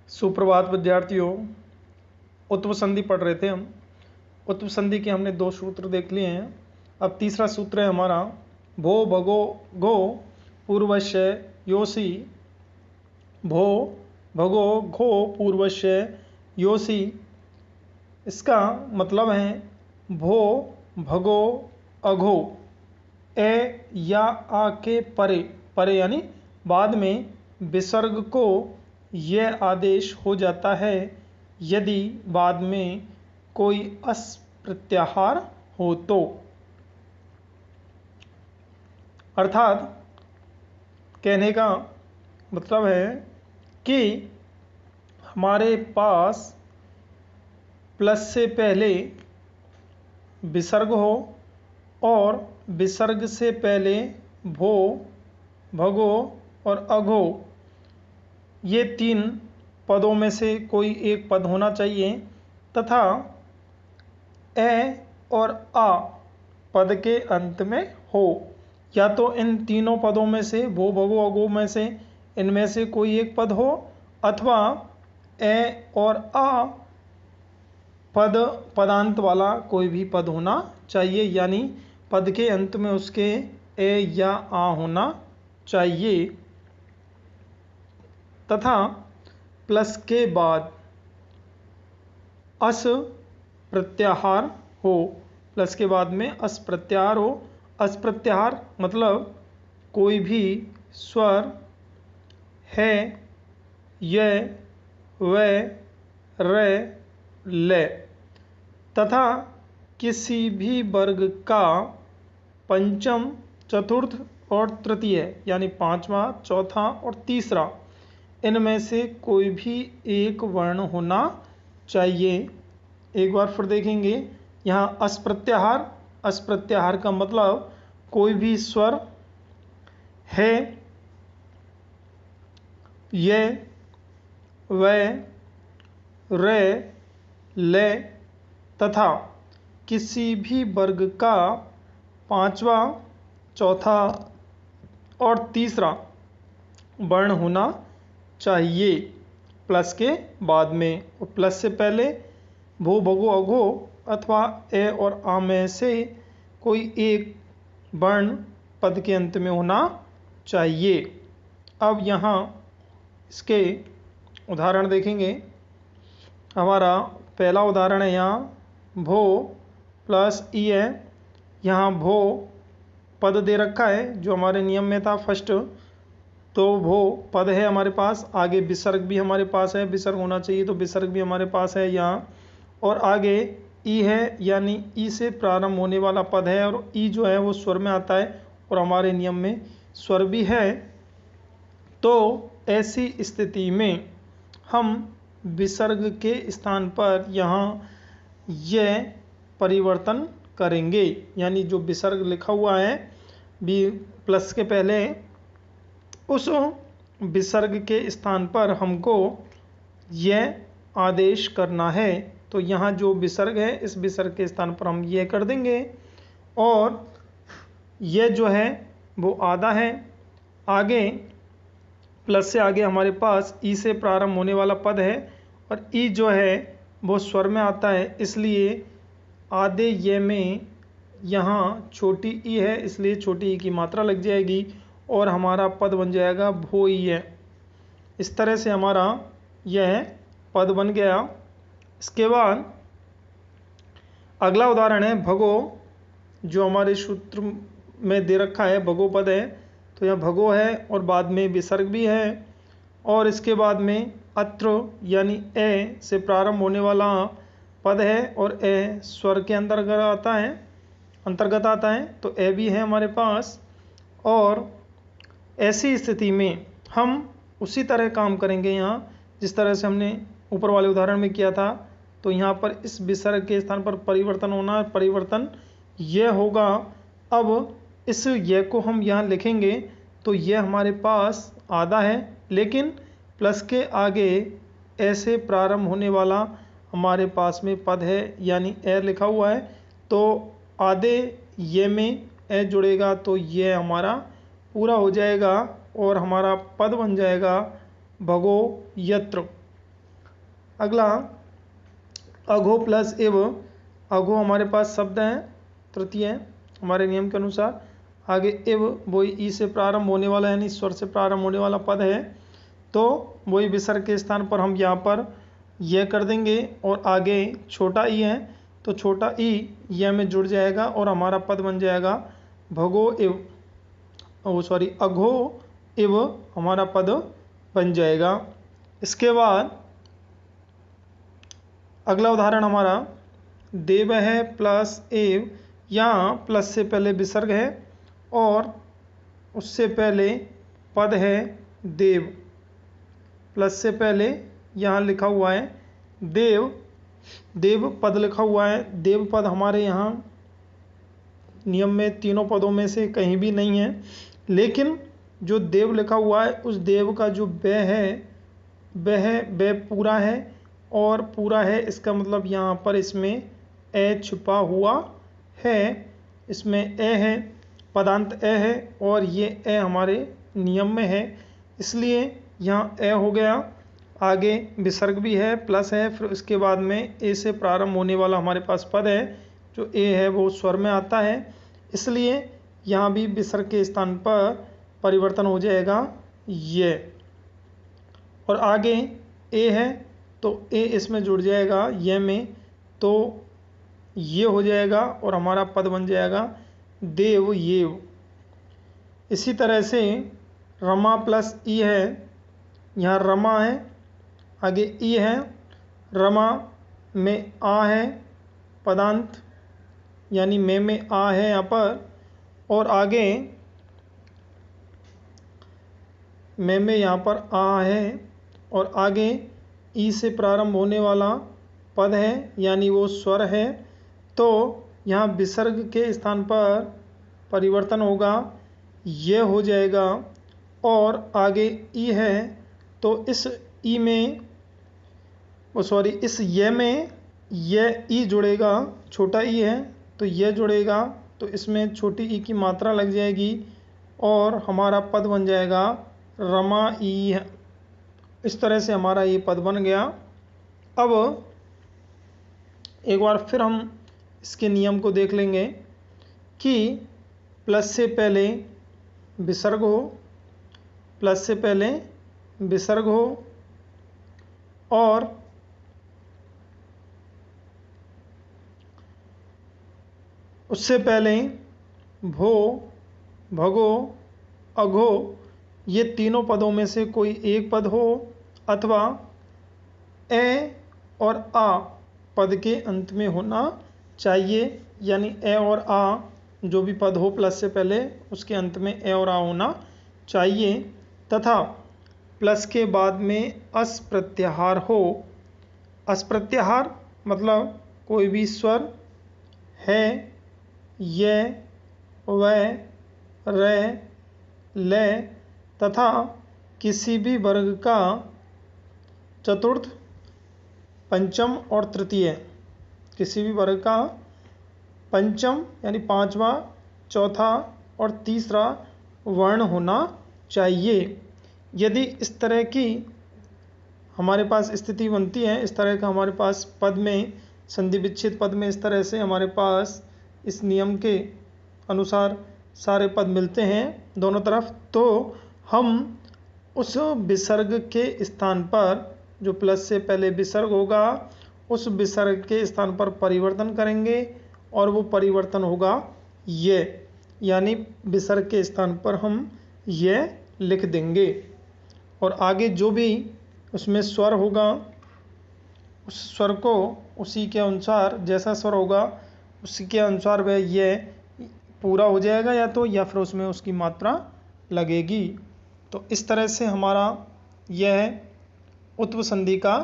सुप्रभात विद्यार्थियों। उत्व संधि पढ़ रहे थे हम। उत्व संधि के हमने 2 सूत्र देख लिए हैं। अब तीसरा सूत्र है हमारा भो भगो गो पूर्वस्य योषि। भो भगो घो पूर्वस्य योषि। इसका मतलब है भो भगो अघो ए या आ के परे, परे यानी बाद में विसर्ग को यह आदेश हो जाता है यदि बाद में कोई अस प्रत्याहार हो तो। अर्थात कहने का मतलब है कि हमारे पास प्लस से पहले विसर्ग हो और विसर्ग से पहले भो भगो और अघो ये 3 पदों में से कोई एक पद होना चाहिए तथा ए और आ पद के अंत में हो। या तो इन तीनों पदों में से भो भगो अघो में से इनमें से कोई एक पद हो अथवा ए और आ पदांत वाला कोई भी पद होना चाहिए, यानी पद के अंत में उसके ए या आ होना चाहिए तथा प्लस के बाद अस प्रत्याहार हो। प्लस के बाद में अस प्रत्याहार हो। अस प्रत्याहार मतलब कोई भी स्वर है य व र ले तथा किसी भी वर्ग का पंचम चतुर्थ और तृतीय यानी पांचवा चौथा और तीसरा इनमें से कोई भी एक वर्ण होना चाहिए। एक बार फिर देखेंगे यहाँ अस्प्रत्याहार। अस्प्रत्याहार का मतलब कोई भी स्वर है ये व रे ले तथा किसी भी वर्ग का पांचवा चौथा और तीसरा वर्ण होना चाहिए प्लस के बाद में। और प्लस से पहले भो भगो अघो अथवा ए और आ में से कोई एक वर्ण पद के अंत में होना चाहिए। अब यहाँ इसके उदाहरण देखेंगे। हमारा पहला उदाहरण है यहाँ भो प्लस ई है। यहाँ भो पद दे रखा है जो हमारे नियम में था फर्स्ट, तो भो पद है हमारे पास। आगे विसर्ग भी हमारे पास है, विसर्ग होना चाहिए तो विसर्ग भी हमारे पास है यहाँ। और आगे ई है यानी ई से प्रारंभ होने वाला पद है और ई जो है वो स्वर में आता है और हमारे नियम में स्वर भी है। तो ऐसी स्थिति में हम विसर्ग के स्थान पर यहाँ यह परिवर्तन करेंगे, यानी जो विसर्ग लिखा हुआ है बी प्लस के पहले उस विसर्ग के स्थान पर हमको यह आदेश करना है। तो यहाँ जो विसर्ग है इस विसर्ग के स्थान पर हम यह कर देंगे और यह जो है वो आधा है। आगे प्लस से आगे हमारे पास ई से प्रारंभ होने वाला पद है और ई जो है वो स्वर में आता है, इसलिए आधे ये में यहाँ छोटी ई है इसलिए छोटी ई की मात्रा लग जाएगी और हमारा पद बन जाएगा भो ई है। इस तरह से हमारा यह पद बन गया। इसके बाद अगला उदाहरण है भगो, जो हमारे सूत्र में दे रखा है भगो पद है। तो यह भगो है और बाद में विसर्ग भी है और इसके बाद में अत्र यानी ए से प्रारंभ होने वाला पद है और ए स्वर के अंतर्गत आता है तो ए भी है हमारे पास। और ऐसी स्थिति में हम उसी तरह काम करेंगे यहाँ जिस तरह से हमने ऊपर वाले उदाहरण में किया था। तो यहाँ पर इस विसर्ग के स्थान पर परिवर्तन होना है, परिवर्तन यह होगा। अब इस यह को हम यहाँ लिखेंगे तो यह हमारे पास आधा है, लेकिन प्लस के आगे ऐसे प्रारंभ होने वाला हमारे पास में पद है यानी ए लिखा हुआ है, तो आधे ये में ए जुड़ेगा तो ये हमारा पूरा हो जाएगा और हमारा पद बन जाएगा भगो यत्र। अगला अघो प्लस एव। अघो हमारे पास शब्द हैं तृतीय हमारे नियम के अनुसार। आगे एव वही ई से प्रारंभ होने वाला यानी स्वर से प्रारंभ होने वाला पद है, तो वही विसर्ग के स्थान पर हम यहाँ पर यह कर देंगे और आगे छोटा ई है तो छोटा ई यह में जुड़ जाएगा और हमारा पद बन जाएगा भगो एव अघो एव हमारा पद बन जाएगा। इसके बाद अगला उदाहरण हमारा देव है प्लस एव। यहाँ प्लस से पहले विसर्ग है और उससे पहले पद है देव। प्लस से पहले यहाँ लिखा हुआ है देव, देव पद लिखा हुआ है। देव पद हमारे यहाँ नियम में तीनों पदों में से कहीं भी नहीं है, लेकिन जो देव लिखा हुआ है उस देव का जो ब है वह पूरा है और पूरा है इसका मतलब यहाँ पर इसमें ए छुपा हुआ है। इसमें ए है, पदांत ए है और ये ए हमारे नियम में है, इसलिए यहाँ ए हो गया। आगे विसर्ग भी है, प्लस है, फिर उसके बाद में ए से प्रारंभ होने वाला हमारे पास पद है जो ए है वो स्वर में आता है, इसलिए यहाँ भी विसर्ग के स्थान पर परिवर्तन हो जाएगा ये। और आगे ए है तो ए इसमें जुड़ जाएगा ये में, तो ये हो जाएगा और हमारा पद बन जाएगा देव येव। इसी तरह से रमा प्लस ई है, यहाँ रमा है, आगे ई है, रमा में आ है, पदांत यानी में आ है यहाँ पर, और आगे में यहाँ पर आ है और आगे ई से प्रारंभ होने वाला पद है यानी वो स्वर है, तो यहाँ विसर्ग के स्थान पर परिवर्तन होगा, ये हो जाएगा। और आगे ई है तो इस ई में इस ये में ये ई जुड़ेगा, छोटा ई है तो ये जुड़ेगा, तो इसमें छोटी ई की मात्रा लग जाएगी और हमारा पद बन जाएगा रमा ई। इस तरह से हमारा ये पद बन गया। अब एक बार फिर हम इसके नियम को देख लेंगे कि प्लस से पहले विसर्ग हो, प्लस से पहले विसर्ग हो और उससे पहले भो, भगो, अघो ये तीनों पदों में से कोई एक पद हो अथवा ए और आ पद के अंत में होना चाहिए, यानी ए और आ जो भी पद हो प्लस से पहले उसके अंत में ए और आ होना चाहिए, तथा प्लस के बाद में अस प्रत्याहार हो। अस प्रत्याहार मतलब कोई भी स्वर है, ये, वह, रे, ले तथा किसी भी वर्ग का चतुर्थ, पंचम और तृतीय, किसी भी वर्ग का पंचम यानी पांचवा, चौथा और तीसरा वर्ण होना चाहिए। यदि इस तरह की हमारे पास स्थिति बनती है, इस तरह का हमारे पास पद में संधि विच्छेद पद में इस तरह से हमारे पास इस नियम के अनुसार सारे पद मिलते हैं दोनों तरफ, तो हम उस विसर्ग के स्थान पर जो प्लस से पहले विसर्ग होगा उस विसर्ग के स्थान पर परिवर्तन करेंगे और वो परिवर्तन होगा ये, यानी विसर्ग के स्थान पर हम ये लिख देंगे और आगे जो भी उसमें स्वर होगा उस स्वर को उसी के अनुसार जैसा स्वर होगा उसी के अनुसार वह ये पूरा हो जाएगा या फिर उसमें उसकी मात्रा लगेगी। तो इस तरह से हमारा यह उत्व संधि का